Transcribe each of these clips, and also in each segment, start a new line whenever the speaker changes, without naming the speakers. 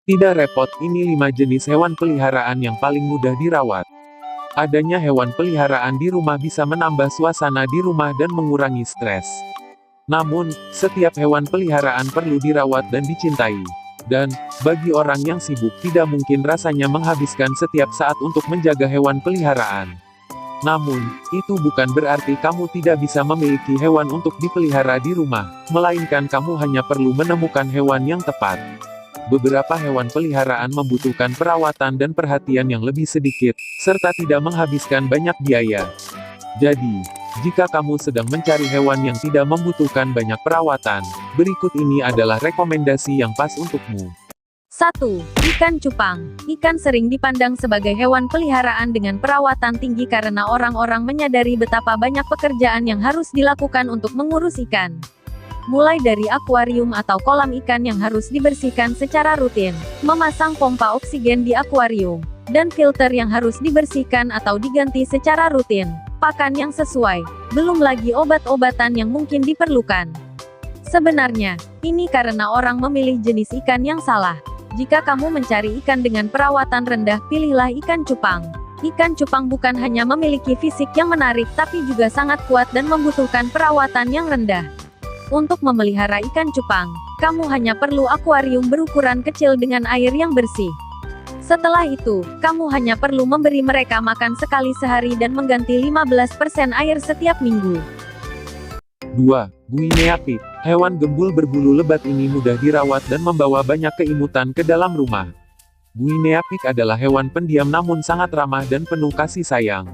Tidak repot, ini 5 jenis hewan peliharaan yang paling mudah dirawat. Adanya hewan peliharaan di rumah bisa menambah suasana di rumah dan mengurangi stres. Namun, setiap hewan peliharaan perlu dirawat dan dicintai. Dan, bagi orang yang sibuk tidak mungkin rasanya menghabiskan setiap saat untuk menjaga hewan peliharaan. Namun, itu bukan berarti kamu tidak bisa memiliki hewan untuk dipelihara di rumah, melainkan kamu hanya perlu menemukan hewan yang tepat. Beberapa hewan peliharaan membutuhkan perawatan dan perhatian yang lebih sedikit, serta tidak menghabiskan banyak biaya. Jadi, jika kamu sedang mencari hewan yang tidak membutuhkan banyak perawatan, berikut ini adalah rekomendasi yang pas untukmu.
1. Ikan cupang. Ikan sering dipandang sebagai hewan peliharaan dengan perawatan tinggi karena orang-orang menyadari betapa banyak pekerjaan yang harus dilakukan untuk mengurus ikan. Mulai dari akuarium atau kolam ikan yang harus dibersihkan secara rutin, memasang pompa oksigen di akuarium, dan filter yang harus dibersihkan atau diganti secara rutin, pakan yang sesuai, belum lagi obat-obatan yang mungkin diperlukan. Sebenarnya, ini karena orang memilih jenis ikan yang salah. Jika kamu mencari ikan dengan perawatan rendah, pilihlah ikan cupang. Ikan cupang bukan hanya memiliki fisik yang menarik tapi juga sangat kuat dan membutuhkan perawatan yang rendah. Untuk memelihara ikan cupang, kamu hanya perlu akuarium berukuran kecil dengan air yang bersih. Setelah itu, kamu hanya perlu memberi mereka makan sekali sehari dan mengganti 15% air setiap minggu.
2. Guinea pig. Hewan gembul berbulu lebat ini mudah dirawat dan membawa banyak keimutan ke dalam rumah. Guinea pig adalah hewan pendiam namun sangat ramah dan penuh kasih sayang.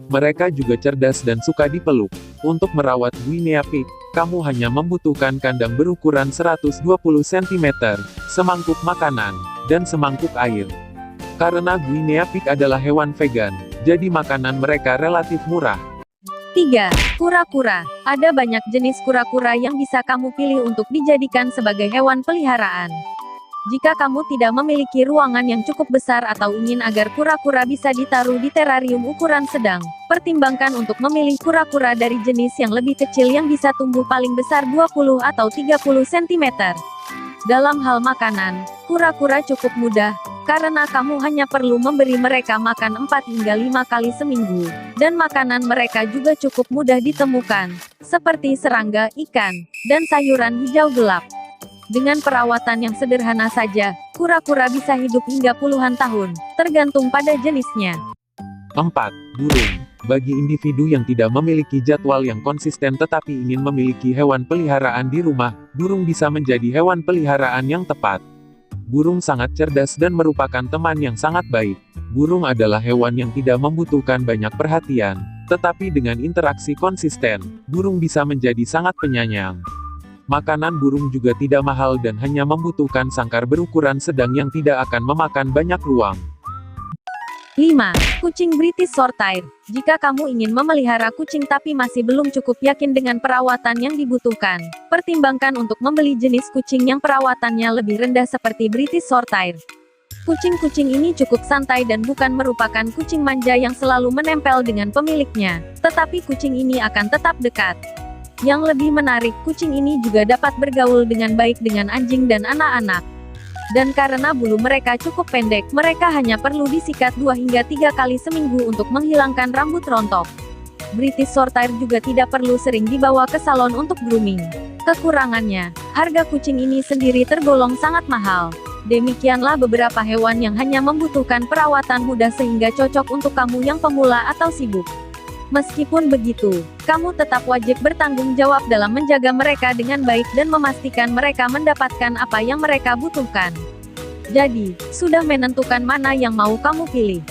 Mereka juga cerdas dan suka dipeluk. Untuk merawat Guinea pig, kamu hanya membutuhkan kandang berukuran 120 cm, semangkuk makanan, dan semangkuk air. Karena Guinea pig adalah hewan vegan, jadi makanan mereka relatif murah.
3. Kura-kura. Ada banyak jenis kura-kura yang bisa kamu pilih untuk dijadikan sebagai hewan peliharaan. Jika kamu tidak memiliki ruangan yang cukup besar atau ingin agar kura-kura bisa ditaruh di terarium ukuran sedang, pertimbangkan untuk memilih kura-kura dari jenis yang lebih kecil yang bisa tumbuh paling besar 20 atau 30 cm. Dalam hal makanan, kura-kura cukup mudah, karena kamu hanya perlu memberi mereka makan 4 hingga 5 kali seminggu, dan makanan mereka juga cukup mudah ditemukan, seperti serangga, ikan, dan sayuran hijau gelap. Dengan perawatan yang sederhana saja, kura-kura bisa hidup hingga puluhan tahun, tergantung pada jenisnya.
4. Burung. Bagi individu yang tidak memiliki jadwal yang konsisten tetapi ingin memiliki hewan peliharaan di rumah, burung bisa menjadi hewan peliharaan yang tepat. Burung sangat cerdas dan merupakan teman yang sangat baik. Burung adalah hewan yang tidak membutuhkan banyak perhatian, tetapi dengan interaksi konsisten, burung bisa menjadi sangat penyayang. Makanan burung juga tidak mahal dan hanya membutuhkan sangkar berukuran sedang yang tidak akan memakan banyak ruang.
5. Kucing British Shorthair. Jika kamu ingin memelihara kucing tapi masih belum cukup yakin dengan perawatan yang dibutuhkan, pertimbangkan untuk membeli jenis kucing yang perawatannya lebih rendah seperti British Shorthair. Kucing-kucing ini cukup santai dan bukan merupakan kucing manja yang selalu menempel dengan pemiliknya, tetapi kucing ini akan tetap dekat. Yang lebih menarik, kucing ini juga dapat bergaul dengan baik dengan anjing dan anak-anak. Dan karena bulu mereka cukup pendek, mereka hanya perlu disikat 2 hingga 3 kali seminggu untuk menghilangkan rambut rontok. British Shorthair juga tidak perlu sering dibawa ke salon untuk grooming. Kekurangannya, harga kucing ini sendiri tergolong sangat mahal. Demikianlah beberapa hewan yang hanya membutuhkan perawatan mudah sehingga cocok untuk kamu yang pemula atau sibuk. Meskipun begitu, kamu tetap wajib bertanggung jawab dalam menjaga mereka dengan baik dan memastikan mereka mendapatkan apa yang mereka butuhkan. Jadi, sudah menentukan mana yang mau kamu pilih?